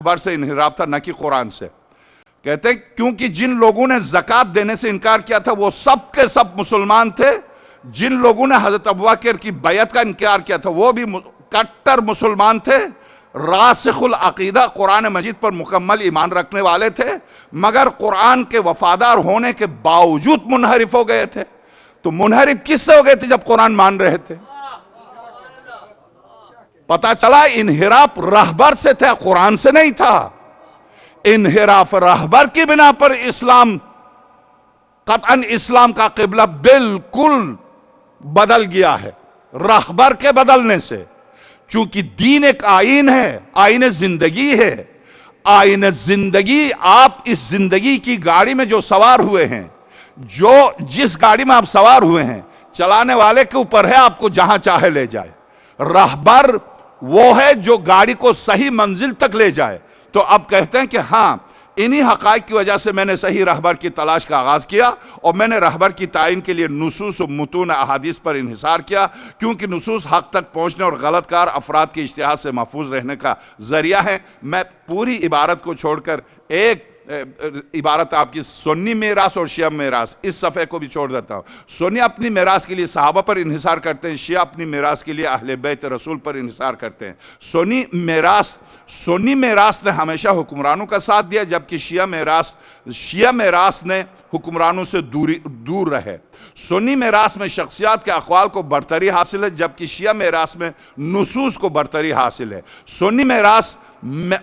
بر سے انحراف تھا نہ کہ قرآن سے. کہتے ہیں کیونکہ جن لوگوں نے زکوٰۃ دینے سے انکار کیا تھا وہ سب کے سب مسلمان تھے. جن لوگوں نے حضرت ابوبکر کی بیعت کا انکار کیا تھا وہ بھی کٹر مسلمان تھے. راسخ العقیدہ قرآن مجید پر مکمل ایمان رکھنے والے تھے، مگر قرآن کے وفادار ہونے کے باوجود منحرف ہو گئے تھے. تو منحرف کس سے ہو گئے تھے جب قرآن مان رہے تھے؟ پتا چلا انحراف رہبر سے تھا، قرآن سے نہیں تھا. انحراف رہبر کی بنا پر اسلام قطعاً اسلام کا قبلہ بالکل بدل گیا ہے رہبر کے بدلنے سے. چونکہ دین ایک آئین ہے، آئین زندگی ہے. آئین زندگی، آپ اس زندگی کی گاڑی میں جو سوار ہوئے ہیں، جس گاڑی میں آپ سوار ہوئے ہیں، چلانے والے کے اوپر ہے آپ کو جہاں چاہے لے جائے. رہبر وہ ہے جو گاڑی کو صحیح منزل تک لے جائے. تو اب کہتے ہیں کہ ہاں انہی حقائق کی وجہ سے میں نے صحیح رہبر کی تلاش کا آغاز کیا، اور میں نے رہبر کی تعین کے لیے نصوص و متون احادیث پر انحصار کیا، کیونکہ نصوص حق تک پہنچنے اور غلط کار افراد کے اجتہاد سے محفوظ رہنے کا ذریعہ ہے. میں پوری عبارت کو چھوڑ کر ایک عبارت آپ کی سنی میراث اور شیعہ میراث، اس صفحے کو بھی چھوڑ دیتا ہوں. سنی اپنی میراث کے لیے صحابہ پر انحصار کرتے ہیں، شیعہ اپنی میراث کے لیے اہل بیت رسول پر انحصار کرتے ہیں. سنی میراث نے ہمیشہ حکمرانوں کا ساتھ دیا، جبکہ شیعہ میراث نے حکمرانوں سے دور رہے. سنی میراث میں شخصیات کے اقوال کو برتری حاصل ہے، جبکہ شیعہ میراث میں نصوص کو برتری حاصل ہے. سنی میراث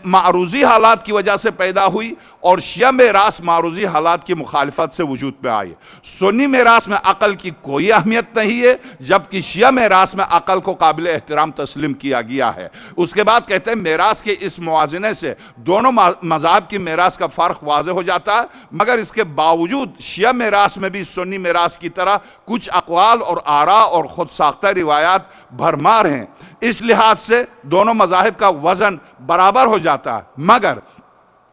معروضی حالات کی وجہ سے پیدا ہوئی، اور شیعہ میراث معروضی حالات کی مخالفت سے وجود میں آئی. سنی میراث میں عقل کی کوئی اہمیت نہیں ہے، جبکہ شیعہ میراث میں عقل کو قابل احترام تسلیم کیا گیا ہے. اس کے بعد کہتے ہیں میراث کے اس موازنے سے دونوں مذاہب کی میراث کا فرق واضح ہو جاتا ہے، مگر اس کے باوجود شیعہ میراث میں بھی سنی میراث کی طرح کچھ اقوال اور آراء اور خود ساختہ روایات بھرمار ہیں. اس لحاظ سے دونوں مذاہب کا وزن برابر ہو جاتا ہے. مگر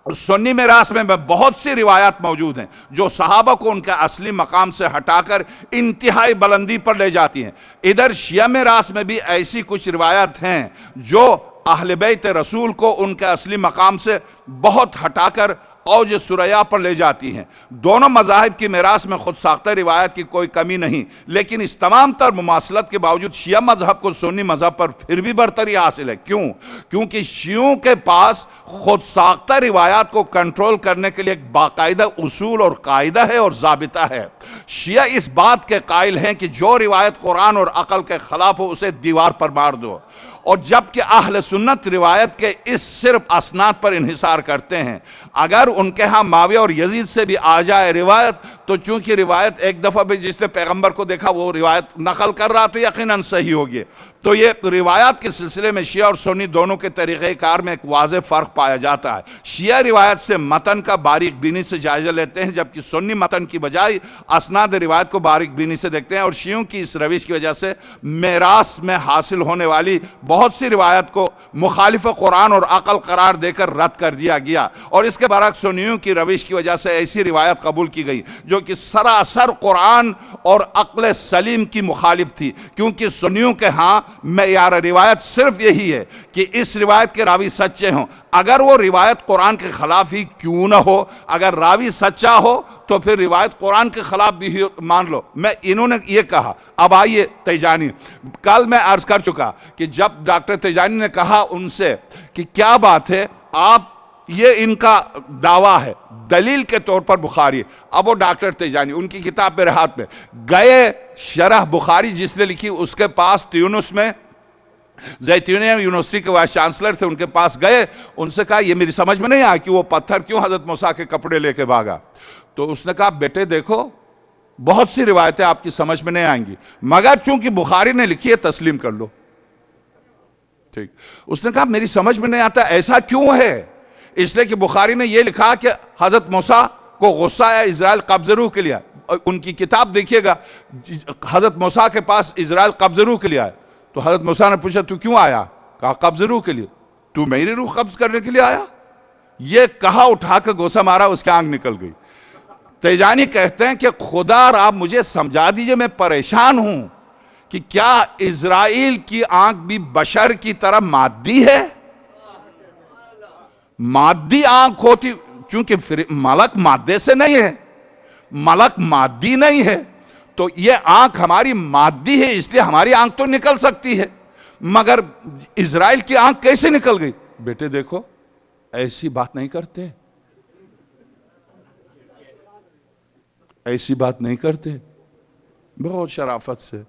سنی میراث میں بہت سی روایات موجود ہیں جو صحابہ کو ان کے اصلی مقام سے ہٹا کر انتہائی بلندی پر لے جاتی ہیں. ادھر شیعہ میراث میں بھی ایسی کچھ روایات ہیں جو اہل بیت رسول کو ان کے اصلی مقام سے بہت ہٹا کر اوج ثریا پر لے جاتی ہیں. دونوں مذاہب کی میراث میں خود ساختہ روایت کی کوئی کمی نہیں، لیکن اس تمام تر مماثلت کے باوجود شیعہ مذہب کو سنی مذہب پر پھر بھی برتری حاصل ہے. کیوں؟ کیونکہ شیعوں کے پاس خود ساختہ روایات کو کنٹرول کرنے کے لیے ایک باقاعدہ اصول اور قاعدہ ہے اور ضابطہ ہے. شیعہ اس بات کے قائل ہیں کہ جو روایت قرآن اور عقل کے خلاف ہو اسے دیوار پر مار دو، اور جبکہ اہل سنت روایت کے اس صرف اسناد پر انحصار کرتے ہیں. اگر ان کے ہاں معاویہ اور یزید سے بھی آ جائے روایت، تو چونکہ روایت ایک دفعہ بھی جس نے پیغمبر کو دیکھا وہ روایت نقل کر رہا تو یقیناً صحیح ہوگی. تو یہ روایات کے سلسلے میں شیعہ اور سنی دونوں کے طریقہ کار میں ایک واضح فرق پایا جاتا ہے. شیعہ روایت سے متن کا باریک بینی سے جائزہ لیتے ہیں، جبکہ سنی متن کی بجائے اسناد روایت کو باریک بینی سے دیکھتے ہیں. اور شیعوں کی اس روش کی وجہ سے میراث میں حاصل ہونے والی بہت سی روایت کو مخالف قرآن اور عقل قرار دے کر رد کر دیا گیا، اور اس کے برعکس سنیوں کی روش کی وجہ سے ایسی روایت قبول کی گئی جو کہ سراسر قرآن اور عقل سلیم کی مخالف تھی. کیونکہ سنیوں کے ہاں معیار روایت صرف یہی ہے کہ اس روایت کے راوی سچے ہوں، اگر وہ روایت قرآن کے خلاف ہی کیوں نہ ہو. اگر راوی سچا ہو تو پھر روایت قرآن کے خلاف بھی مان لو. انہوں نے یہ کہا. اب آئیے تیجانی. کل میں عرض کر چکا کہ جب ڈاکٹر تیجانی نے کہا ان سے کہ کیا بات ہے، آپ یہ ان کا دعویٰ ہے دلیل کے طور پر بخاری. اب وہ ڈاکٹر تیجانی ان کی کتاب میرے ہاتھ میں گئے، شرح بخاری جس نے لکھی اس کے پاس تیونس میں زیتونیہ یونیورسٹی کے وائس چانسلر تھے، ان کے پاس گئے. ان سے کہا یہ میری سمجھ میں نہیں آیا کہ وہ پتھر کیوں حضرت موسیٰ کے کپڑے لے کے بھاگا. تو اس نے کہا بیٹے دیکھو بہت سی روایتیں آپ کی سمجھ میں نہیں آئیں گی، مگر چونکہ بخاری نے لکھی ہے تسلیم کر لو. ٹھیک. اس نے کہا میری سمجھ میں نہیں آتا ایسا کیوں ہے؟ اس لیے کہ بخاری نے یہ لکھا کہ حضرت موسیٰ کو غصہ آیا، اسرائیل قبض روح کے لیے. ان کی کتاب دیکھیے گا، حضرت موسیٰ کے پاس اسرائیل قبض روح کے لیے آیا. تو حضرت موسیٰ نے پوچھا تو کیوں آیا؟ کہا قبض روح کے لیے. تو میری روح قبض کرنے کے لیے آیا؟ یہ کہا اٹھا کے گوسہ مارا، اس کی آنکھ نکل گئی. تیجانی کہتے ہیں کہ خدا آپ مجھے سمجھا دیجئے، میں پریشان ہوں کہ کیا اسرائیل کی آنکھ بھی بشر کی طرح مادی ہے؟ مادی آنکھ ہوتی، چونکہ ملک مادے سے نہیں ہے، ملک مادی نہیں ہے، تو یہ آنکھ ہماری مادی ہے، اس لیے ہماری آنکھ تو نکل سکتی ہے، مگر اسرائیل کی آنکھ کیسے نکل گئی؟ بیٹے دیکھو ایسی بات نہیں کرتے، ایسی بات نہیں کرتے، بہت شرافت سے.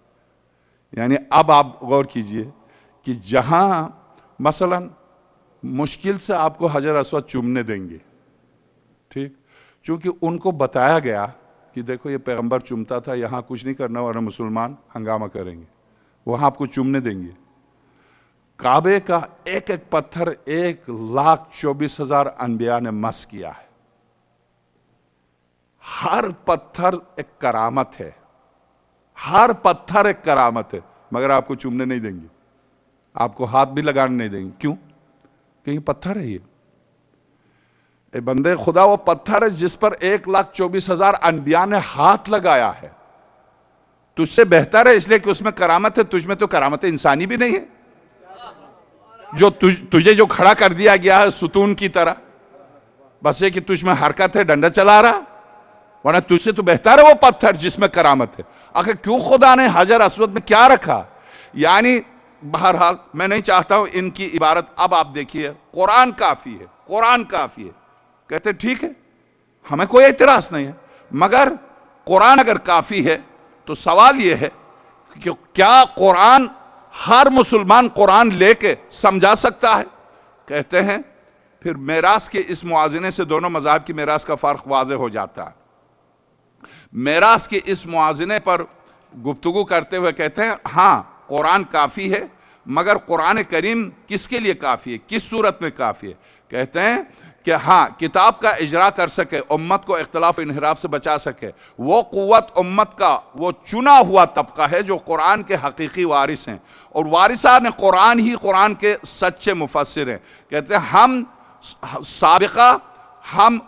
یعنی اب آپ غور کیجئے کہ جہاں مثلا مشکل سے آپ کو حجر اسود چومنے دیں گے، ٹھیک، چونکہ ان کو بتایا گیا کہ دیکھو یہ پیغمبر چومتا تھا، یہاں کچھ نہیں کرنا ورنہ مسلمان ہنگامہ کریں گے، وہاں آپ کو چومنے دیں گے. کعبے کا ایک ایک پتھر 1,24,000 انبیاء نے مس کیا ہے. ہر پتھر ایک کرامت ہے، ہر پتھر ایک کرامت ہے، مگر آپ کو چومنے نہیں دیں گے، آپ کو ہاتھ بھی لگانے نہیں دیں گے. کیوں؟ کہ یہ پتھر ہے. یہ اے بندے خدا، وہ پتھر ہے جس پر 1,24,000 انبیاء نے ہاتھ لگایا ہے. تجھ سے بہتر ہے اس لیے کہ اس میں کرامت ہے، تجھ میں تو کرامت انسانی بھی نہیں ہے. جو تجھے جو کھڑا کر دیا گیا ہے ستون کی طرح، بس یہ کہ تجھ میں حرکت ہے، ڈنڈا چلا رہا، ورنہ تجھ سے تو بہتر ہے وہ پتھر جس میں کرامت ہے. آخر کیوں خدا نے حجر اسود میں کیا رکھا؟ یعنی بہرحال میں نہیں چاہتا ہوں ان کی عبارت. اب آپ دیکھیے قرآن کافی ہے، قرآن کافی ہے. کہتے ٹھیک ہے، ہمیں کوئی اعتراض نہیں ہے، مگر قرآن اگر کافی ہے تو سوال یہ ہے کہ کیا قرآن ہر مسلمان قرآن لے کے سمجھا سکتا ہے؟ کہتے ہیں پھر میراث کے اس موازنے سے دونوں مذاہب کی میراث کا فرق واضح ہو جاتا ہے. میراث کے اس موازنے پر گفتگو کرتے ہوئے کہتے ہیں ہاں قرآن کافی ہے، مگر قرآن کریم کس کے لیے کافی ہے، کس صورت میں کافی ہے؟ کہتے ہیں کہ ہاں کتاب کا اجرا کر سکے، امت کو اختلاف و انحراف سے بچا سکے، وہ قوت امت کا وہ چنا ہوا طبقہ ہے جو قرآن کے حقیقی وارث ہیں، اور وارثان قرآن ہی قرآن کے سچے مفسر ہیں. کہتے ہیں ہم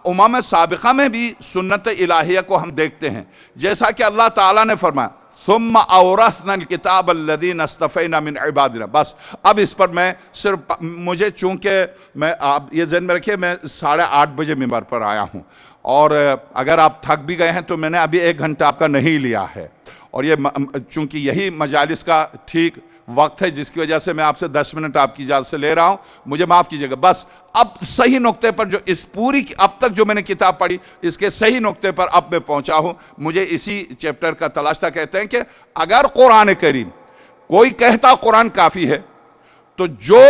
امم سابقہ میں بھی سنت الہیہ کو ہم دیکھتے ہیں، جیسا کہ اللہ تعالیٰ نے فرمایا ثم اورثنا الکتاب الذین اصطفینا من عبادنا. بس اب اس پر میں صرف مجھے چونکہ میں آپ یہ ذہن میں رکھیے میں 8:30 بجے ممبر پر آیا ہوں، اور اگر آپ تھک بھی گئے ہیں تو میں نے ابھی 1 گھنٹہ آپ کا نہیں لیا ہے، اور یہ چونکہ یہی مجالس کا ٹھیک وقت ہے جس کی وجہ سے میں آپ سے 10 منٹ آپ کی اجازت سے لے رہا ہوں، مجھے معاف کیجئے گا. بس اب صحیح نقطے پر جو اس پوری اب تک جو میں نے کتاب پڑھی اس کے صحیح نقطے پر اب میں پہنچا ہوں. مجھے اسی چیپٹر کا تلاش تھا. کہتے ہیں کہ اگر قرآن کریم کوئی کہتا قرآن کافی ہے تو جو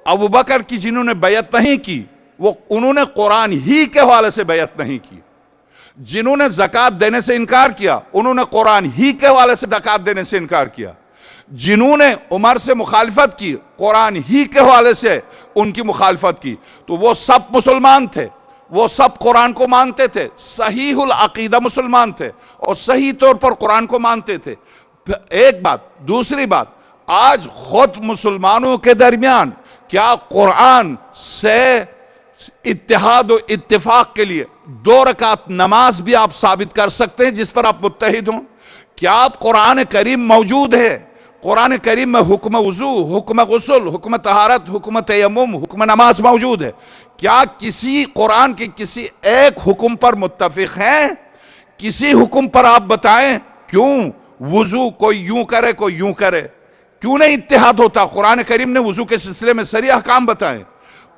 ابوبکر کی جنہوں نے بیعت نہیں کی وہ انہوں نے قرآن ہی کے حوالے سے بیعت نہیں کی، جنہوں نے زکوٰۃ دینے سے انکار کیا انہوں نے قرآن ہی کے حوالے سے زکوٰۃ دینے سے انکار کیا، جنہوں نے عمر سے مخالفت کی قرآن ہی کے حوالے سے ان کی مخالفت کی، تو وہ سب مسلمان تھے، وہ سب قرآن کو مانتے تھے، صحیح العقیدہ مسلمان تھے اور صحیح طور پر قرآن کو مانتے تھے. ایک بات. دوسری بات، آج خود مسلمانوں کے درمیان کیا قرآن سے اتحاد و اتفاق کے لیے 2 رکعت نماز بھی آپ ثابت کر سکتے ہیں جس پر آپ متحد ہوں؟ کیا قرآن کریم موجود ہے؟ قرآن کریم میں حکم وضو، حکم غسل، حکم طہارت، حکم تیمم، حکم نماز موجود ہے. کیا کسی قرآن کے کسی ایک حکم پر متفق ہیں؟ کسی حکم پر آپ بتائیں. کیوں وضو کوئی یوں کرے کوئی یوں کرے؟ کیوں نہیں اتحاد ہوتا؟ قرآن کریم نے وضو کے سلسلے میں صریح احکام بتائیں.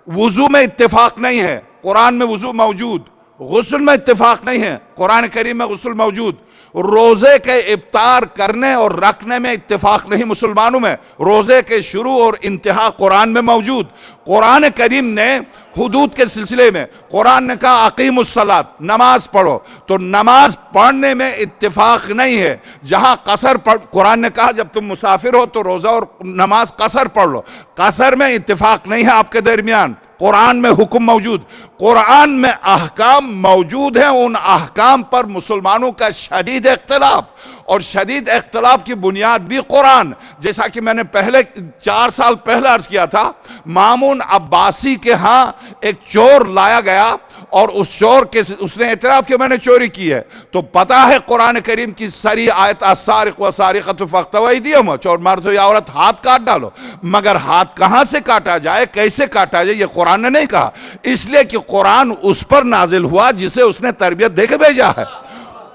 وضو میں اتفاق نہیں ہے، قرآن میں وضو موجود. غسل میں اتفاق نہیں ہے، قرآن کریم میں غسل موجود. روزے کے افطار کرنے اور رکھنے میں اتفاق نہیں مسلمانوں میں، روزے کے شروع اور انتہا قرآن میں موجود. قرآن کریم نے حدود کے سلسلے میں قرآن نے کہا اقیم الصلاۃ، نماز پڑھو، تو نماز پڑھنے میں اتفاق نہیں ہے. جہاں قصر قرآن نے کہا جب تم مسافر ہو تو روزہ اور نماز قصر پڑھ لو، قصر میں اتفاق نہیں ہے آپ کے درمیان. قرآن میں حکم موجود، قرآن میں احکام موجود ہیں، ان احکام پر مسلمانوں کا شدید اختلاف، اور شدید اختلاف کی بنیاد بھی قرآن. جیسا کہ میں نے پہلے 4 سال پہلے عرض کیا تھا، مامون عباسی کے ہاں ایک چور لایا گیا اور اس چور کے اس نے اعتراف کیا میں نے چوری کی ہے، تو پتا ہے قرآن کریم کی ساری آیت السارق والسارقۃ فاقطعوا ایدیہما، چور مرد ہو یا عورت ہاتھ کاٹ ڈالو، مگر ہاتھ کہاں سے کاٹا جائے، کیسے کاٹا جائے، یہ قرآن نے نہیں کہا، اس لیے کہ قرآن اس پر نازل ہوا جسے اس نے تربیت دے کے بھیجا ہے،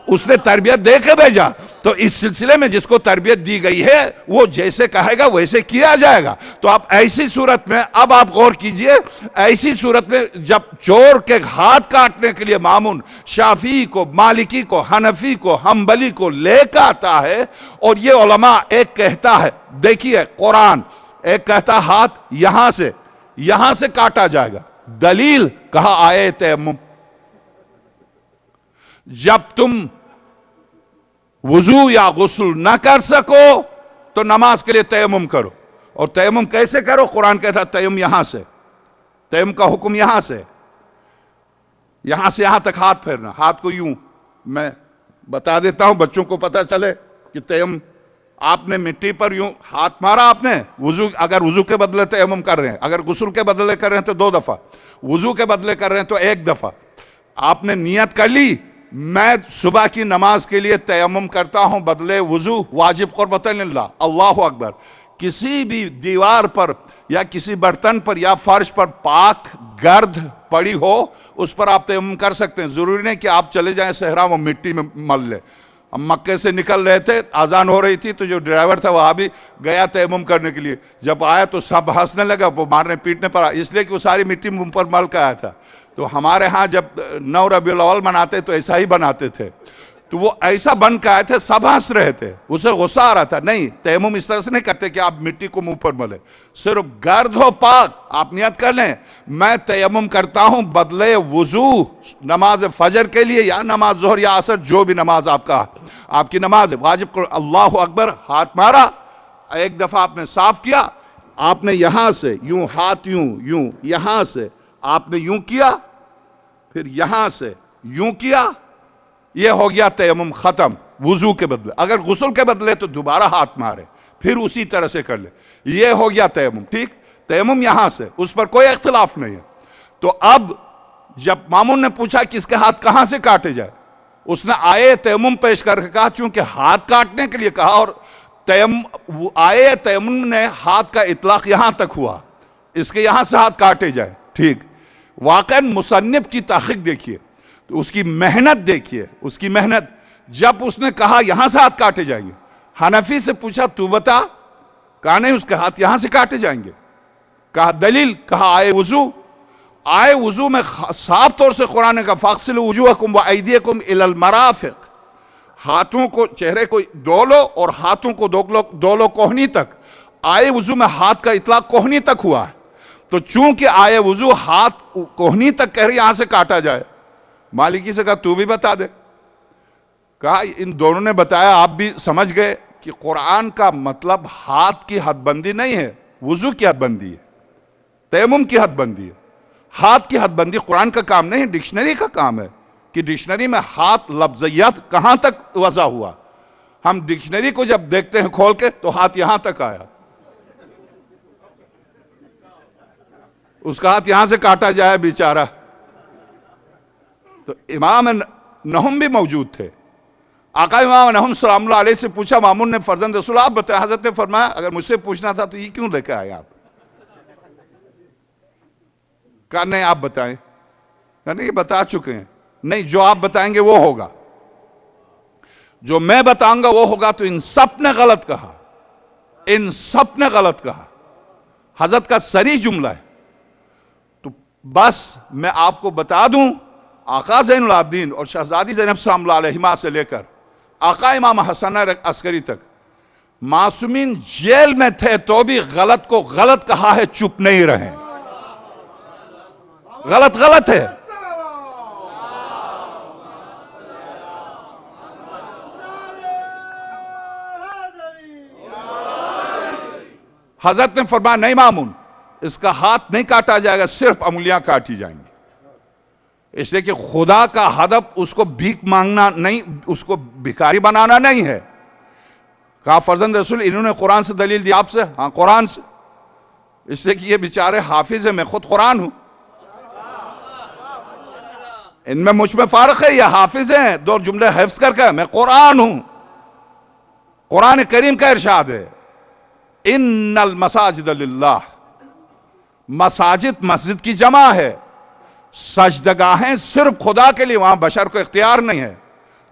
اس نے تربیت دے کے بھیجا، تو اس سلسلے میں جس کو تربیت دی گئی ہے وہ جیسے کہے گا ویسے کیا جائے گا۔ تو آپ ایسی صورت میں اب آپ غور کیجئے، ایسی صورت میں جب چور کے ہاتھ کاٹنے کے لیے مامون شافعی کو، مالکی کو، حنفی کو، حنبلی کو لے کے آتا ہے، اور یہ علماء ایک کہتا ہے، دیکھیے قرآن ایک کہتا ہاتھ یہاں سے کاٹا جائے گا، دلیل کہا آیے تیمم، جب تم وضو یا غسل نہ کر سکو تو نماز کے لیے تیمم کرو، اور تیمم کیسے کرو، قرآن کہتا ہے تیمم یہاں سے، تیمم کا حکم یہاں سے یہاں تک ہاتھ پھیرنا، ہاتھ کو یوں، میں بتا دیتا ہوں بچوں کو پتہ چلے کہ تیمم، آپ نے مٹی پر یوں ہاتھ مارا، آپ نے اگر وضو کے بدلے تیمم کر رہے ہیں، اگر غسل کے بدلے کر رہے ہیں تو 2 دفعہ، وضو کے بدلے کر رہے ہیں تو 1 دفعہ، آپ نے نیت کر لی میں صبح کی نماز کے لیے تیمم کرتا ہوں بدلے وضو، واجب قربتاً للہ، اللہ اکبر، کسی بھی دیوار پر یا کسی برتن پر یا فرش پر پاک گرد پڑی ہو اس پر آپ تیمم کر سکتے ہیں، ضروری نہیں کہ آپ چلے جائیں صحرا وہ مٹی میں مل لے۔ ہم مکے سے نکل رہے تھے، اذان ہو رہی تھی، تو جو ڈرائیور تھا وہاں بھی گیا تیمم کرنے کے لیے، جب آیا تو سب ہنسنے لگا، وہ مارنے پیٹنے پڑا، اس لیے کہ وہ ساری مٹی منہ پر مل کے آیا تھا۔ تو ہمارے ہاں جب 9 ربیع الاول مناتے تو ایسا ہی بناتے تھے، تو وہ ایسا بن کے آئے تھے، سب ہنس رہے تھے، اسے غصہ آ رہا تھا، نہیں تیمم اس طرح سے نہیں کرتے کہ آپ مٹی کو منہ پر ملے، صرف گرد ہو پاک، آپ نیت کر لیں میں تیمم کرتا ہوں بدلے وضو نماز فجر کے لیے یا نماز ظہر یا عصر، جو بھی نماز آپ کی نماز ہے، واجب کو اللہ اکبر، ہاتھ مارا، 1 دفعہ آپ نے صاف کیا، آپ نے یہاں سے یوں ہاتھ یوں یہاں سے آپ نے یوں کیا، پھر یہاں سے یوں کیا، یہ ہو گیا تیمم ختم وضو کے بدلے۔ اگر غسل کے بدلے تو دوبارہ ہاتھ مارے، پھر اسی طرح سے کر لے، یہ ہو گیا تیمم، ٹھیک، تیمم یہاں سے، اس پر کوئی اختلاف نہیں ہے۔ تو اب جب مامون نے پوچھا کہ اس کے ہاتھ کہاں سے کاٹے جائے، اس نے آئے تیمم پیش کر کے کہا، چونکہ ہاتھ کاٹنے کے لیے کہا، اور آئے تیمم نے ہاتھ کا اطلاق یہاں تک ہوا، اس کے یہاں سے ہاتھ کاٹے جائے، ٹھیک۔ واقعاً مصنف کی تحقیق دیکھیے، تو اس کی محنت دیکھیے، اس کی محنت، جب اس نے کہا یہاں سے ہاتھ کاٹے جائیں گے، حنفی سے پوچھا تو بتا، کہا نہیں اس کے ہاتھ یہاں سے کاٹے جائیں گے، کہا دلیل، کہا آئے وضو میں صاف طور سے قرآن کا فاغسلوا وجوہکم وایدیکم الی المرافق، ہاتھوں کو چہرے کو دھو لو اور ہاتھوں کو دھو لو کوہنی تک، آئے وضو میں ہاتھ کا اطلاق کوہنی تک ہوا ہے، تو چونکہ آئے وضو ہاتھ کوہنی تک کہہ رہی یہاں سے کاٹا جائے، مالکی سے کہا تو بھی بتا دے، کہا ان دونوں نے بتایا، آپ بھی سمجھ گئے کہ قرآن کا مطلب ہاتھ کی حد بندی نہیں ہے، وضو کی حد بندی ہے، تیمم کی حد بندی ہے، ہاتھ کی حد بندی قرآن کا کام نہیں، ڈکشنری کا کام ہے کہ ڈکشنری میں ہاتھ لفظیات کہاں تک وضع ہوا، ہم ڈکشنری کو جب دیکھتے ہیں کھول کے تو ہاتھ یہاں تک آیا، اس کا ہاتھ یہاں سے کاٹا جائے بیچارہ۔ تو امام نہم بھی موجود تھے، آقا امام نہم سلام اللہ علیہ سے پوچھا، مامون نے فرزند رسول آپ بتائیں، حضرت نے فرمایا اگر مجھ سے پوچھنا تھا تو یہ کیوں لے کے آئے آپ، کہا نہیں آپ بتائیں، کہا نہیں یہ بتا چکے ہیں، نہیں جو آپ بتائیں گے وہ ہوگا، جو میں بتاؤں گا وہ ہوگا، تو ان سب نے غلط کہا، ان سب نے غلط کہا، حضرت کا صریح جملہ ہے۔ تو بس میں آپ کو بتا دوں، آقا زین العابدین اور شہزادی زینب سلام اللہ علیہما سے لے کر آقا امام حسن عسکری تک معصومین جیل میں تھے تو بھی غلط کو غلط کہا ہے، چپ نہیں رہے، غلط ہے۔ حضرت نے فرمایا نہیں مامون، اس کا ہاتھ نہیں کاٹا جائے گا، صرف انگلیاں کاٹی جائیں گی، اس لیے کہ خدا کا ہدف اس کو بھیک مانگنا نہیں، اس کو بھکاری بنانا نہیں ہے۔ کہا فرزند رسول انہوں نے قرآن سے دلیل دی آپ سے، ہاں قرآن سے، اس لیے کہ یہ بیچارے حافظ ہیں، میں خود قرآن ہوں، ان میں مجھ میں فارق ہے، یہ حافظ ہیں، 2 جملے حفظ کر کے، میں قرآن ہوں۔ قرآن کریم کا ارشاد ہے ان المساجد للہ، مساجد مسجد کی جمع ہے، سجدگاہیں صرف خدا کے لیے، وہاں بشر کو اختیار نہیں ہے۔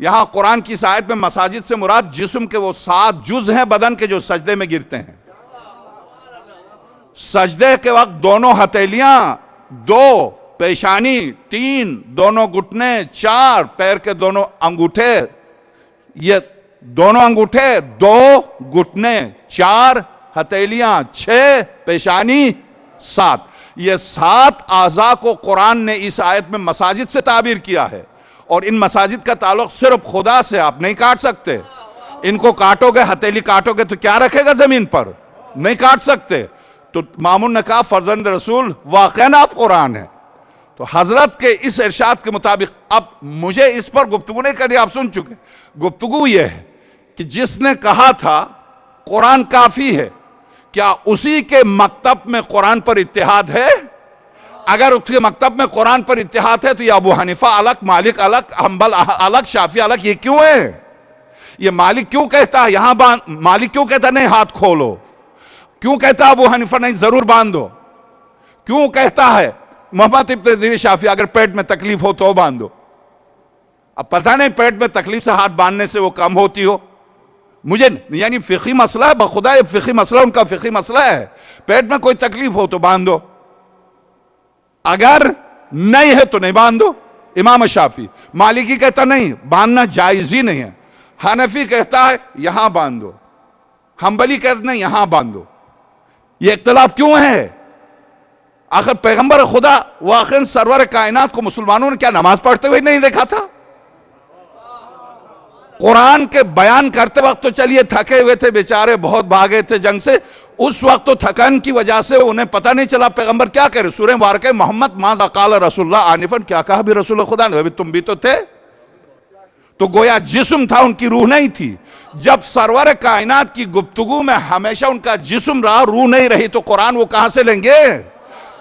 یہاں قرآن کی اس آیت میں مساجد سے مراد جسم کے وہ 7 جز ہیں بدن کے جو سجدے میں گرتے ہیں۔ سجدے کے وقت دونوں ہتھیلیاں، 2 پیشانی، 3 دونوں گھٹنے، 4 پیر کے دونوں انگوٹھے، یہ دونوں انگوٹھے، 2 گھٹنے، 4 ہتھیلیاں، 6 پیشانی، 7، یہ 7 اعضاء کو قرآن نے اس آیت میں مساجد سے تعبیر کیا ہے۔ اور ان مساجد کا تعلق صرف خدا سے، آپ نہیں کاٹ سکتے۔ ان کو کاٹو گے، ہتھیلی کاٹو گے تو کیا رکھے گا زمین پر؟ نہیں کاٹ سکتے۔ تو مامون نے کہا فرزند رسول واقعاً آپ قرآن ہیں۔ تو حضرت کے اس ارشاد کے مطابق اب مجھے اس پر گفتگو نہیں کرنی، آپ سن چکے۔ گفتگو یہ ہے کہ جس نے کہا تھا قرآن کافی ہے، کیا اسی کے مکتب میں قرآن پر اتحاد ہے؟ اگر اس کے مکتب میں قرآن پر اتحاد ہے تو یہ ابو حنیفہ الگ، مالک الگ، حنبل الگ، شافعی الگ، یہ کیوں ہے؟ یہ مالک کیوں کہتا ہے یہاں مالک کیوں کہتا ہے نہیں ہاتھ کھولو؟ کیوں کہتا ہے ابو حنیفہ نہیں ضرور باندھو؟ کیوں کہتا ہے محمد ابن ادریس شافعی اگر پیٹ میں تکلیف ہو تو باندھو؟ اب پتہ نہیں پیٹ میں تکلیف سے ہاتھ باندھنے سے وہ کم ہوتی ہو، مجھے یعنی فقہی مسئلہ ہے، بخدا یہ فقہی مسئلہ ان کا فقہی مسئلہ ہے، پیٹ میں کوئی تکلیف ہو تو باندھو، اگر نہیں ہے تو نہیں باندھو۔ امام شافعی، مالکی کہتا نہیں باندھنا جائز ہی نہیں ہے، حنفی کہتا ہے یہاں باندھو، حنبلی کہتا نہیں یہاں باندھو۔ یہ اختلاف کیوں ہے؟ آخر پیغمبر خدا واقعاً سرور کائنات کو مسلمانوں نے کیا نماز پڑھتے ہوئے نہیں دیکھا تھا؟ قرآن کے بیان کرتے وقت تو چلیے تھکے ہوئے تھے بیچارے، بہت بھاگے تھے جنگ سے، اس وقت تو تھکن کی وجہ سے انہیں پتہ نہیں چلا پیغمبر کیا کہہ رہے۔ سورہ مبارکہ محمد ماذا قال رسول اللہ آنفاً، کیا کہا بھی رسول خدا نے؟ تم بھی تو تھے، تو گویا جسم تھا، ان کی روح نہیں تھی۔ جب سرور کائنات کی گفتگو میں ہمیشہ ان کا جسم رہا، روح نہیں رہی، تو قرآن وہ کہاں سے لیں گے؟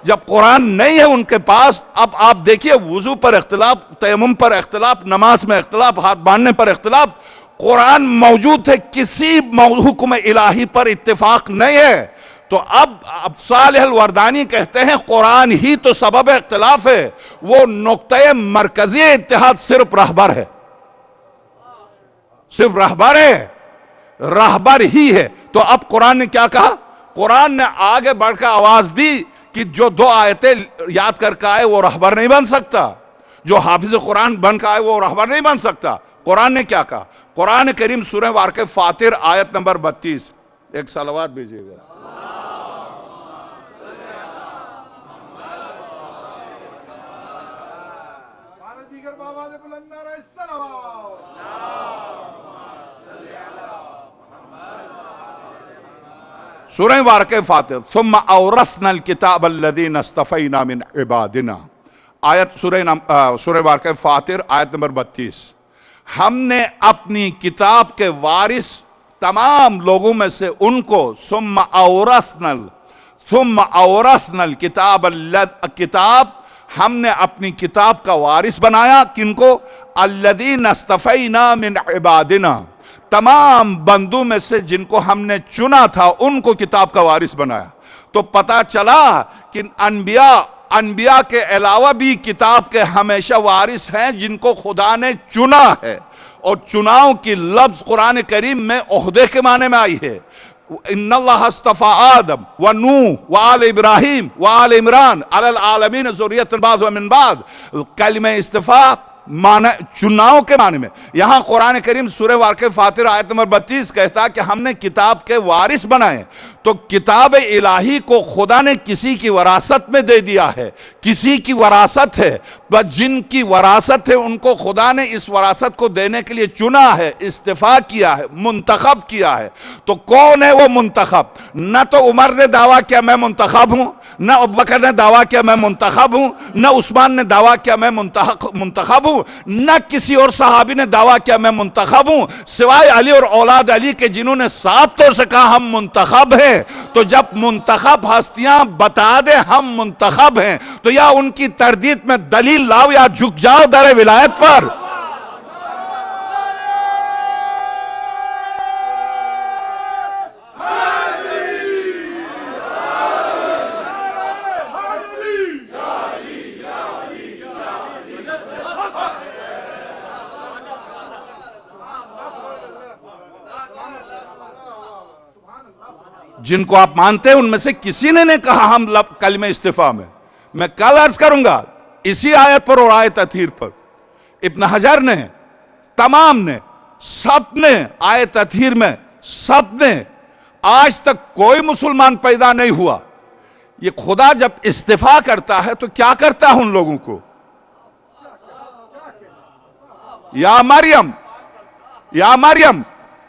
جب قرآن نہیں ہے ان کے پاس۔ اب آپ دیکھیے وضو پر اختلاف، تیمم پر اختلاف، نماز میں اختلاف، ہاتھ باندھنے پر اختلاف، قرآن موجود ہے، کسی حکم الہی پر اتفاق نہیں ہے۔ تو اب صالح الوردانی کہتے ہیں قرآن ہی تو سبب اختلاف ہے، وہ نقطہ مرکزی اتحاد صرف رہبر ہے، صرف رہبر ہے، رہبر ہی ہے۔ تو اب قرآن نے کیا کہا؟ قرآن نے آگے بڑھ کر آواز دی کہ جو 2 آیتیں یاد کر کے آئے وہ رہبر نہیں بن سکتا، جو حافظ قرآن بن کے آئے وہ رہبر نہیں بن سکتا۔ قرآن نے کیا کہا؟ قرآن کریم سورہ واقعہ فاطر آیت نمبر 32، ایک صلوات بھیجئے گا۔ سورہ واقعہ فاطر ثم اورثنا الکتاب الذین اصطفینا من عبادنا، آیت سورہ واقعہ فاطر آیت نمبر 32۔ ہم نے اپنی کتاب کے وارث تمام لوگوں میں سے ان کو ثم اورثنا الکتاب، کتاب ہم نے اپنی کتاب کا وارث بنایا، کن کو؟ الذین اصطفینا من عبادنا، تمام بندوں میں سے جن کو ہم نے چنا تھا ان کو کتاب کا وارث بنایا۔ تو پتا چلا کہ انبیاء کے علاوہ بھی کتاب کے ہمیشہ وارث ہیں جن کو خدا نے چنا ہے، اور چناؤ کی لفظ قرآن کریم میں عہدے کے معنی میں آئی ہے۔ ان اللہ اصطفى آدم ونوح وآل ابراہیم وآل عمران علی العالمین ذریۃ بعض ومن بعض، کلمہ اصطفاء معنی چناؤ کے معنی میں۔ یہاں قرآن کریم سورہ واقعہ فاطر آیت نمبر 32 کہتا کہ ہم نے کتاب کے وارث بنائے۔ تو کتاب الہی کو خدا نے کسی کی وراثت میں دے دیا ہے، کسی کی وراثت ہے، بس جن کی وراثت ہے ان کو خدا نے اس وراثت کو دینے کے لیے چنا ہے، استفاء کیا ہے، منتخب کیا ہے۔ تو کون ہے وہ منتخب؟ نہ تو عمر نے دعویٰ کیا میں منتخب ہوں، نہ ابوبکر نے دعویٰ کیا میں منتخب ہوں، نہ عثمان نے دعویٰ کیا میں منتخب ہوں، نہ کسی اور صحابی نے دعویٰ کیا میں منتخب ہوں، سوائے علی اور اولاد علی کے جنہوں نے صاف طور سے کہا ہم منتخب ہیں۔ تو جب منتخب ہستیاں بتا دیں ہم منتخب ہیں تو یا ان کی تردید میں دلیل لاؤ یا جھک جاؤ در ولایت پر. جن کو آپ مانتے ہیں ان میں سے کسی نے نہیں کہا ہم کلمہ استفاء میں کل عرض کروں گا اسی آیت پر اور آیت تطہیر پر ابن حجر نے تمام نے سب نے آیت تطہیر میں سب نے آج تک کوئی مسلمان پیدا نہیں ہوا. یہ خدا جب استفاء کرتا ہے تو کیا کرتا ہے ان لوگوں کو؟ یا مریم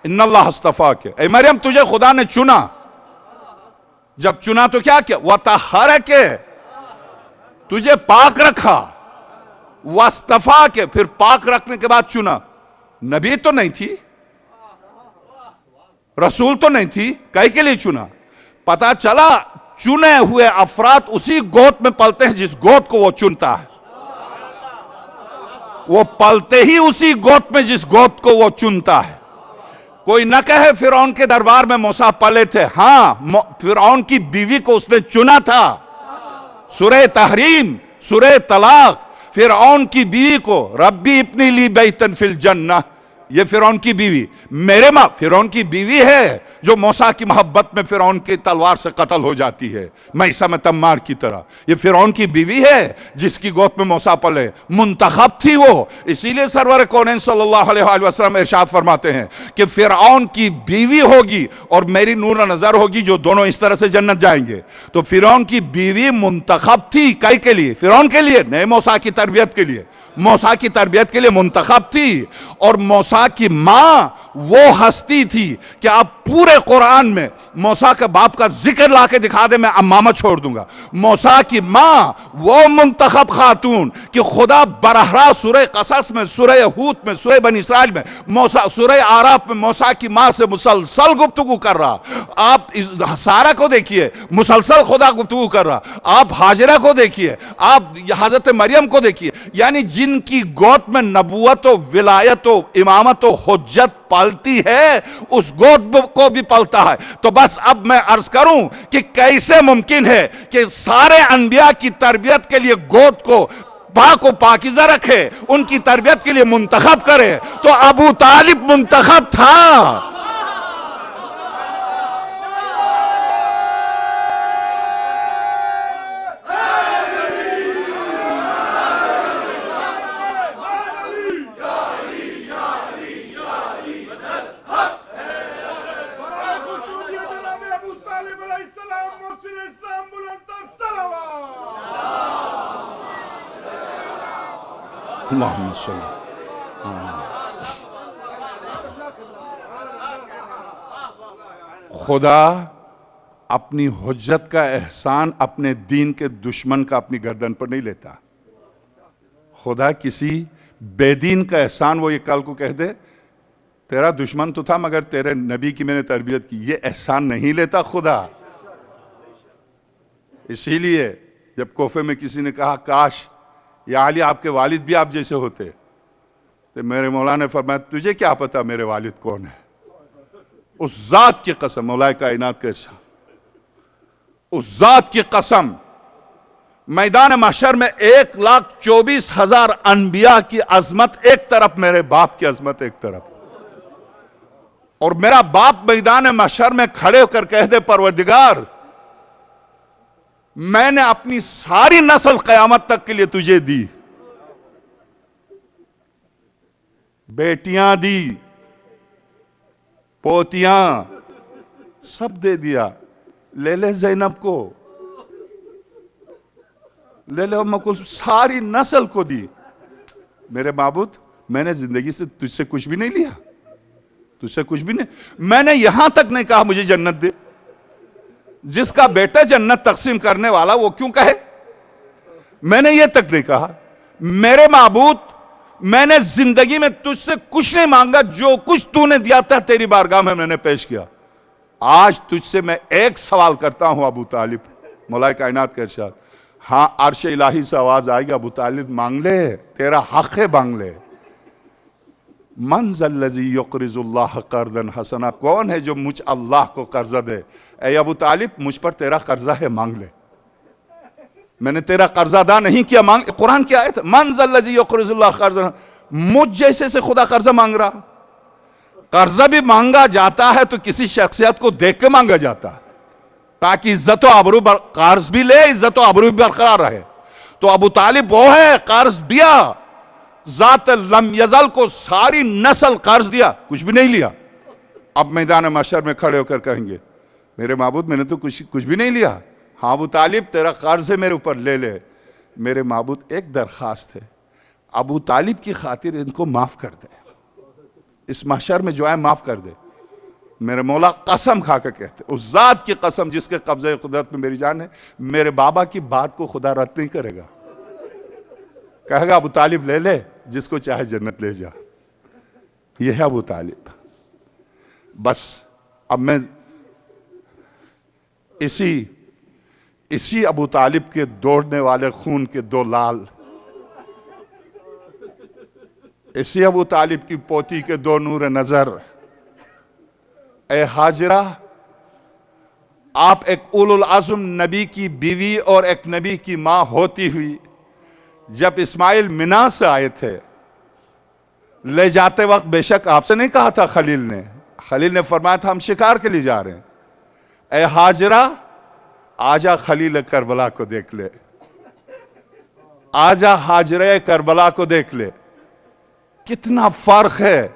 ان اللہ اصطفاک، اے مریم تجھے خدا نے چنا. جب چنا تو کیا کیا؟ وَطَهَّرَكَ، تجھے پاک رکھا. وَاصْطَفَاكَ، پھر پاک رکھنے کے بعد چنا. نبی تو نہیں تھی، رسول تو نہیں تھی، کئی کے لیے چنا؟ پتا چلا چنے ہوئے افراد اسی گوت میں پلتے ہیں جس گوت کو وہ چنتا ہے. وہ پلتے ہی اسی گوت میں جس گوت کو وہ چنتا ہے. کوئی نہ کہے فرعون کے دربار میں موسیٰ پلے تھے. ہاں، فرعون کی بیوی کو اس نے چنا تھا. سورہ تحریم، سورہ طلاق، فرعون کی بیوی کو ربی ابنی لی بیتن فی الجنہ، یہ فرعون کی بیوی. میرے ماں فرعون کی بیوی ہے جو موسیٰ کی محبت میں فرعون کی تلوار سے قتل ہو جاتی ہے، میثم تمار کی طرح. یہ فرعون کی بیوی ہے جس کی گود میں موسیٰ پلے. منتخب تھی وہ. اسی لیے سرور کونین صلی اللہ علیہ وآلہ وسلم ارشاد فرماتے ہیں کہ فرعون کی بیوی ہوگی اور میری نور نظر ہوگی، جو دونوں اس طرح سے جنت جائیں گے. تو فرعون کی بیوی منتخب تھی. کئی کے لیے؟ فرعون کے لیے نہیں، موسیٰ کی تربیت کے لیے. موسیٰ کی تربیت کے لیے منتخب تھی. اور موسیٰ کی ماں وہ ہستی تھی کہ آپ پورے قرآن میں موسیٰ کے باپ کا ذکر لا کے دکھا دے، میں امامہ چھوڑ دوں گا. موسیٰ کی ماں وہ منتخب خاتون کہ خدا براہ راست سورہ قصص میں، سورہ ہود میں، سورہ بنی اسرائیل میں، سورہ اعراف میں موسیٰ کی ماں سے مسلسل گفتگو کر رہا. آپ سارہ کو دیکھیے، مسلسل خدا گفتگو کر رہا. آپ ہاجرہ کو دیکھیے، آپ حضرت مریم کو دیکھیے. یعنی جن کی گود میں نبوت و ولایت و امامت و حجت پلتی ہے اس گود کو بھی پلتا ہے. تو بس اب میں عرض کروں کہ کیسے ممکن ہے کہ سارے انبیاء کی تربیت کے لیے گود کو پاک و پاکیزہ رکھے، ان کی تربیت کے لیے منتخب کرے. تو ابو طالب منتخب تھا. اللہم صلی. خدا اپنی حجت کا احسان اپنے دین کے دشمن کا اپنی گردن پر نہیں لیتا. خدا کسی بے دین کا احسان وہ یہ کل کو کہہ دے تیرا دشمن تو تھا مگر تیرے نبی کی میں نے تربیت کی، یہ احسان نہیں لیتا خدا. اسی لیے جب کوفے میں کسی نے کہا کاش یا علی آپ کے والد بھی آپ جیسے ہوتے، تو میرے مولا نے فرمایا تجھے کیا پتا میرے والد کون ہے؟ اس ذات کی قسم، مولا کائنات کا ارشاد، اس ذات کی قسم، میدان محشر میں 1,24,000 انبیاء کی عظمت ایک طرف، میرے باپ کی عظمت ایک طرف. اور میرا باپ میدان محشر میں کھڑے ہو کر کہہ دے پروردگار میں نے اپنی ساری نسل قیامت تک کے لیے تجھے دی، بیٹیاں دی، پوتیاں سب دے دیا. لے لے زینب کو، لے لے ام کلثوم، ساری نسل کو دی. میرے معبود میں نے زندگی سے تجھ سے کچھ بھی نہیں لیا، تجھ سے کچھ بھی نہیں. میں نے یہاں تک نہیں کہا مجھے جنت دے. جس کا بیٹا جنت تقسیم کرنے والا وہ کیوں کہے؟ میں نے یہ تک نہیں کہا. میرے معبود میں نے زندگی میں تجھ سے کچھ نہیں مانگا، جو کچھ تو نے دیا تھا تیری بارگاہ میں نے پیش کیا. آج تجھ سے میں ایک سوال کرتا ہوں ابو طالب، مولا کائنات کا ارشاد، ہاں عرش الہی سے آواز آئے گی، ابو طالب مانگ لے، تیرا حق ہے مانگ لے۔ من ذا الذی یقرض اللہ قرضا حسنا، کون ہے جو مجھ اللہ کو قرضہ دے؟ اے ابو طالب مجھ پر تیرا قرضہ ہے، مانگ لے، میں نے تیرا قرضہ ادا نہیں کیا، مانگ۔ قرآن کی آیت ہے، من ذا الذی یقرض اللہ قرضا، مجھ جیسے سے خدا قرضہ مانگ رہا۔ قرضہ بھی مانگا جاتا ہے تو کسی شخصیت کو دیکھ کے مانگا جاتا ہے تاکہ عزت و آبرو قرض بھی لے، عزت و آبرو بھی برقرار رہے۔ تو ابو طالب وہ ہے، قرض دیا، ذات لم یزل کو ساری نسل قرض دیا، کچھ بھی نہیں لیا۔ اب میدان محشر میں کھڑے ہو کر کہیں گے میرے معبود میں نے تو کچھ بھی نہیں لیا۔ ہاں ابو طالب تیرا قرض ہے، میرے اوپر لے لے۔ میرے معبود ایک درخواست ہے، ابو طالب کی خاطر ان کو معاف کر دے، اس محشر میں جو ہے معاف کر دے۔ میرے مولا قسم کھا کے کہتے، اس ذات کی قسم جس کے قبضہ قدرت میں میری جان ہے، میرے بابا کی بات کو خدا رد نہیں کرے گا، کہے گا ابو طالب لے لے، جس کو چاہے جنت لے جا۔ یہ ہے ابو طالب۔ بس اب میں اسی ابو طالب کے دوڑنے والے خون کے دو لال، اسی ابو طالب کی پوتی کے دو نور نظر، اے ہاجرہ، آپ ایک اولو العزم نبی کی بیوی اور ایک نبی کی ماں ہوتی ہوئی جب اسماعیل منا سے آئے تھے، لے جاتے وقت بے شک آپ سے نہیں کہا تھا خلیل نے فرمایا تھا ہم شکار کے لیے جا رہے ہیں۔ اے ہاجرہ آجا خلیل کربلا کو دیکھ لے، آجا ہاجرہ کربلا کو دیکھ لے، کتنا فرق ہے۔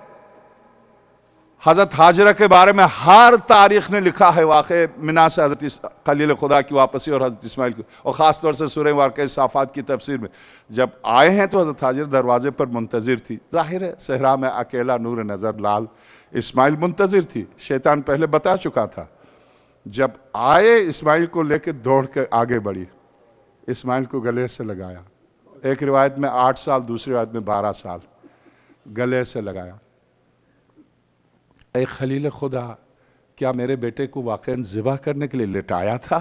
حضرت ہاجرہ کے بارے میں ہر تاریخ نے لکھا ہے واقع منا سے حضرت خلیل خدا کی واپسی اور حضرت اسماعیل کی، اور خاص طور سے سورہ واقعہ صافات کی تفسیر میں جب آئے ہیں تو حضرت ہاجرہ دروازے پر منتظر تھی۔ ظاہر ہے صحرا میں اکیلا نور نظر لال اسماعیل منتظر تھی، شیطان پہلے بتا چکا تھا۔ جب آئے اسماعیل کو لے کے دوڑ کے آگے بڑھی، اسماعیل کو گلے سے لگایا، ایک روایت میں 8 سال، دوسری روایت میں 12 سال گلے سے لگایا۔ اے خلیل خدا، کیا میرے بیٹے کو واقعاً ذبح کرنے کے لیے لٹایا تھا؟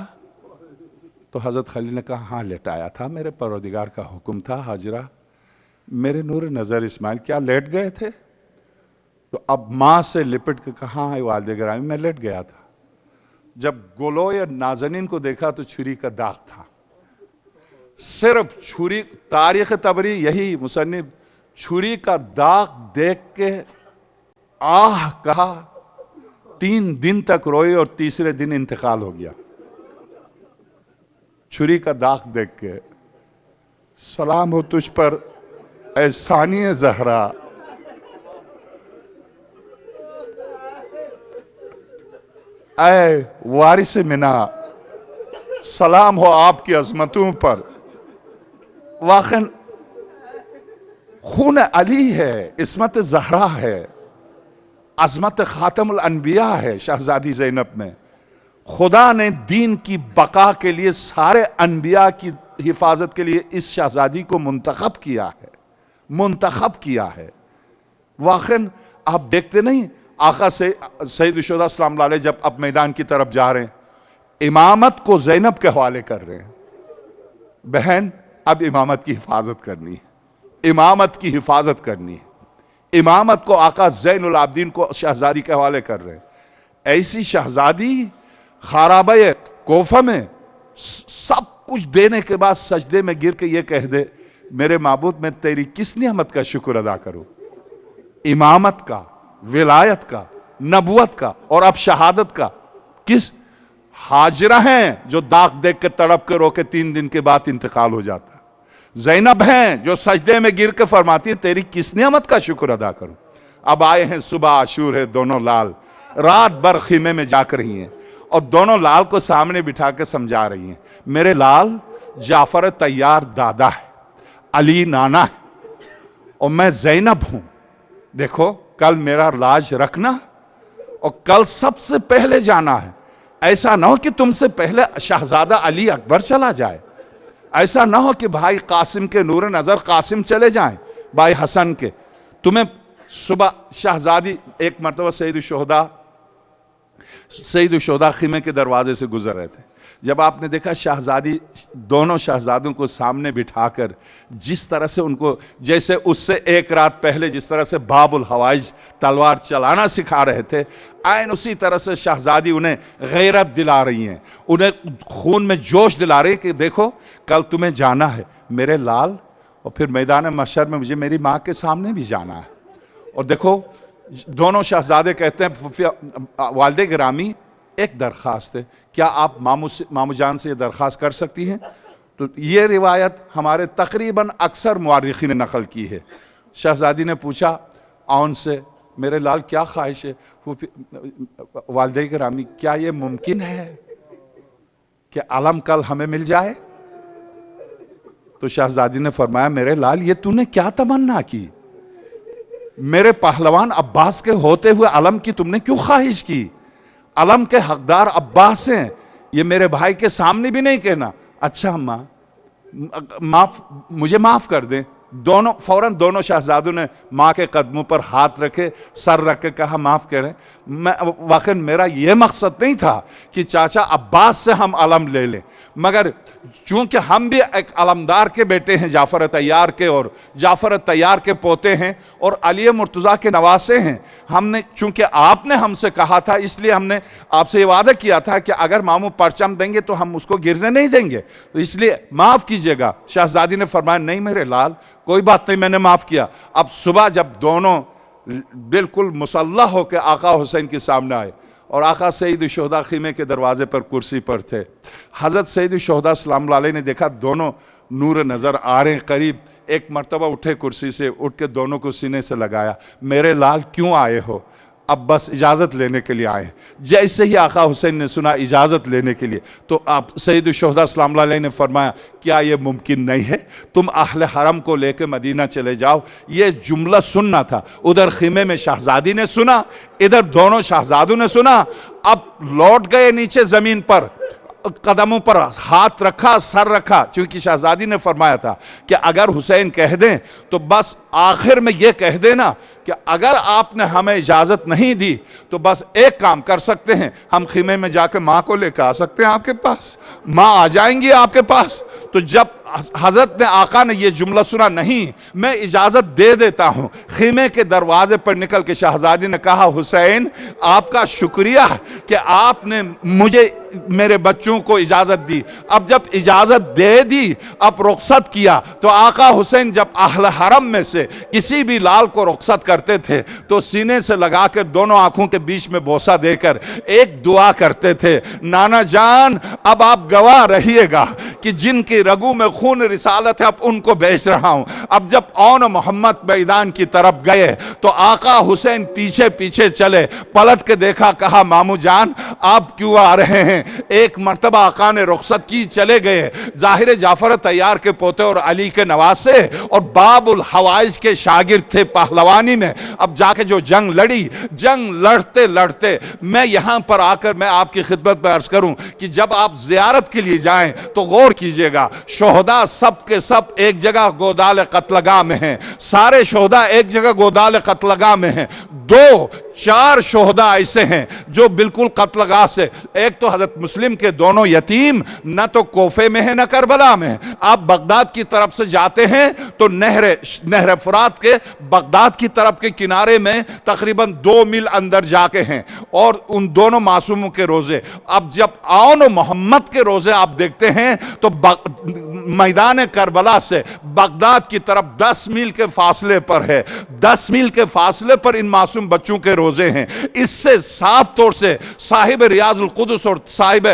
تو حضرت خلیل نے کہا ہاں لٹایا تھا، میرے پروردگار کا حکم تھا۔ ہاجرہ میرے نور نظر اسماعیل کیا لیٹ گئے تھے؟ تو اب ماں سے لپٹ کے کہا ہاں والد گرامی میں لیٹ گیا تھا۔ جب گولوئے نازنین کو دیکھا تو چھری کا داغ تھا، صرف چھری، تاریخ طبری یہی مصنف، چھری کا داغ دیکھ کے آہ کہا، 3 دن تک روئے اور تیسرے دن انتقال ہو گیا چھری کا داغ دیکھ کے۔ سلام ہو تجھ پر اے ثانی زہرا، اے وارث منا، سلام ہو آپ کی عظمتوں پر۔ واقعاً خون علی ہے، عصمت زہرا ہے، عظمت خاتم الانبیاء ہے شہزادی زینب میں۔ خدا نے دین کی بقا کے لیے، سارے انبیاء کی حفاظت کے لیے اس شہزادی کو منتخب کیا ہے۔ واقعاً آپ دیکھتے نہیں، آقا سید الشہداء سلام اللہ علیہ جب اب میدان کی طرف جا رہے ہیں، امامت کو زینب کے حوالے کر رہے ہیں، بہن اب امامت کی حفاظت کرنی ہے، امامت کو آقا زین العابدین کو شہزادی کے حوالے کر رہے ہیں۔ ایسی شہزادی خرابہ کوفہ میں سب کچھ دینے کے بعد سجدے میں گر کے یہ کہہ دے میرے معبود میں تیری کس نعمت کا شکر ادا کروں؟ امامت کا، ولایت کا، نبوت کا اور اب شہادت کا۔ کس ہاجرہ ہیں جو داغ دیکھ کے تڑپ کے رو کے 3 دن کے بعد انتقال ہو جاتا ہے، زینب ہیں جو سجدے میں گر کے فرماتی ہے تیری کس نعمت کا شکر ادا کروں؟ اب آئے ہیں صبح عاشور ہے، دونوں لال رات بھر خیمے میں جاگ رہی ہیں اور دونوں لال کو سامنے بٹھا کے سمجھا رہی ہیں، میرے لال جعفر طیار دادا ہے، علی نانا ہے اور میں زینب ہوں، دیکھو کل میرا لاج رکھنا اور کل سب سے پہلے جانا ہے۔ ایسا نہ ہو کہ تم سے پہلے شہزادہ علی اکبر چلا جائے، ایسا نہ ہو کہ بھائی قاسم کے نور نظر قاسم چلے جائیں، بھائی حسن کے، تمہیں صبح شہزادی ایک مرتبہ سید الشہداء سید الشہداء خیمے کے دروازے سے گزر رہے تھے، جب آپ نے دیکھا شہزادی دونوں شہزادوں کو سامنے بٹھا کر جس طرح سے ان کو، جیسے اس سے ایک رات پہلے جس طرح سے باب الحوائج تلوار چلانا سکھا رہے تھے، عین اسی طرح سے شہزادی انہیں غیرت دلا رہی ہیں، انہیں خون میں جوش دلا رہی ہیں کہ دیکھو کل تمہیں جانا ہے میرے لال، اور پھر میدان محشر میں مجھے میری ماں کے سامنے بھی جانا ہے۔ اور دیکھو دونوں شہزادے کہتے ہیں والد گرامی ایک درخواست ہے، کیا آپ مامو جان سے یہ درخواست کر سکتی ہیں؟ تو یہ روایت ہمارے تقریباً اکثر مورخین نے نقل کی ہے۔ شہزادی نے پوچھا آن سے میرے لال کیا خواہش ہے؟ والد گرامی کیا یہ ممکن ہے کہ علم کل ہمیں مل جائے؟ تو شہزادی نے فرمایا میرے لال یہ تو نے کیا تمنا کی؟ میرے پہلوان عباس کے ہوتے ہوئے علم کی تم نے کیوں خواہش کی؟ علم کے حقدار عباس ہیں، یہ میرے بھائی کے سامنے بھی نہیں کہنا۔ اچھا اماں مجھے معاف کر دیں۔ فوراً دونوں شہزادوں نے ماں کے قدموں پر ہاتھ رکھے، سر رکھ کے کہا معاف کریں، واقعاً میرا یہ مقصد نہیں تھا کہ چاچا عباس سے ہم علم لے لیں، مگر چونکہ ہم بھی ایک علمدار کے بیٹے ہیں جعفر طیار کے، اور جعفر طیار کے پوتے ہیں اور علی مرتضیٰ کے نواسے ہیں، ہم نے چونکہ آپ نے ہم سے کہا تھا اس لیے ہم نے آپ سے یہ وعدہ کیا تھا کہ اگر ماموں پرچم دیں گے تو ہم اس کو گرنے نہیں دیں گے، تو اس لیے معاف کیجئے گا۔ شہزادی نے فرمایا نہیں میرے لال کوئی بات نہیں، میں نے معاف کیا۔ اب صبح جب دونوں بالکل مسلح ہو کے آقا حسین کے سامنے آئے اور آقا سید الشہداء خیمے کے دروازے پر کرسی پر تھے، حضرت سید الشہداء سلام اللہ علیہ نے دیکھا دونوں نور نظر آ رہے ہیں قریب، ایک مرتبہ اٹھے کرسی سے، اٹھ کے دونوں کو سینے سے لگایا، میرے لال کیوں آئے ہو؟ اب بس اجازت لینے کے لیے آئے ہیں۔ جیسے ہی آقا حسین نے سنا اجازت لینے کے لیے تو آپ سید الشہداء سلام اللہ علیہ نے فرمایا کیا یہ ممکن نہیں ہے تم اہل حرم کو لے کے مدینہ چلے جاؤ؟ یہ جملہ سننا تھا، ادھر خیمے میں شہزادی نے سنا، ادھر دونوں شہزادوں نے سنا، اب لوٹ گئے نیچے زمین پر، قدموں پر ہاتھ رکھا، سر رکھا، چونکہ شہزادی نے فرمایا تھا کہ اگر حسین کہہ دیں تو بس آخر میں یہ کہہ دینا کہ اگر آپ نے ہمیں اجازت نہیں دی تو بس ایک کام کر سکتے ہیں، ہم خیمے میں جا کے ماں کو لے کے آ سکتے ہیں آپ کے پاس، ماں آ جائیں گی آپ کے پاس۔ تو جب حضرت نے آقا نے یہ جملہ سنا نہیں میں اجازت دے دیتا ہوں، خیمے کے دروازے پر نکل کے شہزادی نے کہا حسین آپ کا شکریہ کہ آپ نے مجھے میرے بچوں کو اجازت دی۔ اب جب اجازت دے دی، اب رخصت کیا، تو آقا حسین جب اہل حرم میں سے کسی بھی لال کو رخصت کرتے تھے تو سینے سے لگا کر دونوں آنکھوں کے بیچ میں بوسہ دے کر ایک دعا کرتے تھے، نانا جان اب آپ گواہ رہیے گا کہ جن کی رگوں میں خون رسالت ہے اب ان کو بیچ رہا ہوں۔ اب جب اون محمد میدان کی طرف گئے تو آقا حسین پیچھے پیچھے چلے، پلٹ کے دیکھا، کہا مامو جان آپ کیوں آ رہے ہیں؟ ایک مرتبہ آقا نے رخصت کی، چلے گئے، ظاہر جعفر طیار کے پوتے اور علی کے نواسے اور باب الحوائج کے شاگرد تھے پہلوانی میں۔ اب جا کے جو جنگ لڑی، جنگ لڑتے لڑتے میں یہاں پر آ کر میں آپ کی خدمت میں عرض کروں کہ جب آپ زیارت کے لیے جائیں تو غور کیجئے گا، شہداء سب کے سب ایک جگہ گودال قتلگاہ میں ہیں، سارے شہداء ایک جگہ گودال قتلگاہ میں ہیں، 2-4 شہداء ایسے ہیں جو بالکل قتلگاہ سے، ایک تو حضرت مسلم کے دونوں یتیم نہ تو کوفے میں ہیں نہ کربلا میں ہیں۔ آپ بغداد کی طرف سے جاتے ہیں تو نہر فرات کے بغداد کی طرف کے کنارے میں تقریباً 2 میل اندر جا کے ہیں، اور ان دونوں معصوموں کے روزے، اب جب آن محمد کے روزے آپ دیکھتے ہیں تو میدان کربلا سے بغداد کی طرف 10 میل کے فاصلے پر ہے، 10 میل کے فاصلے پر ان معصوم بچوں کے روزے ہیں۔ اس سے صاف طور سے صاحب ریاض القدس اور صاحب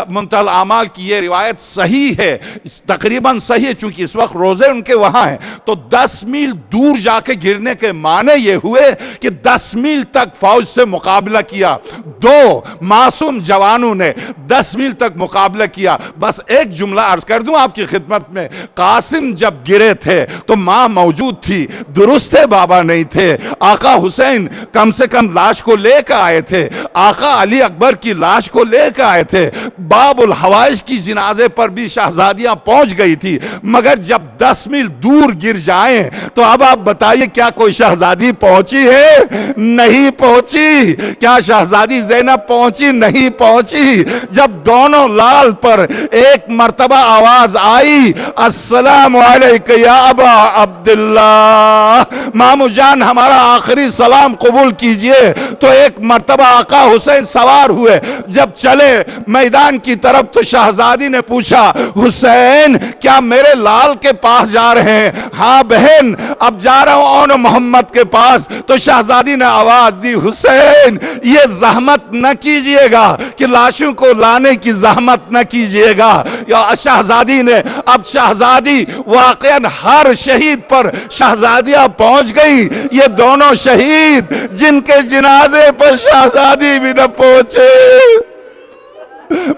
منتہی الاعمال کی یہ روایت صحیح ہے، تقریباً صحیح ہے، چونکہ اس وقت روزے ان کے وہاں ہیں۔ تو 10 میل دور جا کے گرنے کے معنی یہ ہوئے کہ 10 میل تک فوج سے مقابلہ کیا، 2 معصوم جوانوں نے 10 میل تک مقابلہ کیا۔ بس ایک جملہ عرض کر دوں آپ کی خدمت میں، قاسم جب گرے تھے تو ماں موجود تھی، درست بابا نہیں تھے، آقا حسین کم سے کم لاش کو لے کر آئے تھے، آقا علی اکبر کی لاش کو لے کر آئے تھے، باب الحوائج کی جنازے پر بھی شہزادیاں پہنچ گئی تھی، مگر جب 10 میل دور گر جائیں تو اب آپ بتائیے کیا کوئی شہزادی پہنچی ہے؟ نہیں پہنچی۔ کیا شہزادی زینب پہنچی؟ نہیں پہنچی۔ جب دونوں لال پر ایک مرتبہ آواز آئی السلام علیکم یا ابا عبداللہ، مامو جان ہمارا آخری سلام قبول کیجئے، تو ایک مرتبہ آقا حسین سوار ہوئے، جب چلے میدان کی طرف تو شہزادی نے پوچھا حسین کیا میرے لال کے پاس جا رہے ہیں؟ ہاں بہن اب جا رہا ہوں اون محمد کے پاس۔ تو شہزادی نے آواز دی حسین یہ زحمت نہ کیجئے گا کہ لاشوں کو لانے کی زحمت نہ کیجئے گا۔ یا شہزادی نے اب شہزادی واقعاً ہر شہید پر شہزادیاں پہنچ گئی، یہ دونوں شہید جن کے جنازے پر شہزادی بھی نہ پہنچے۔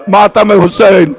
ماتم حسین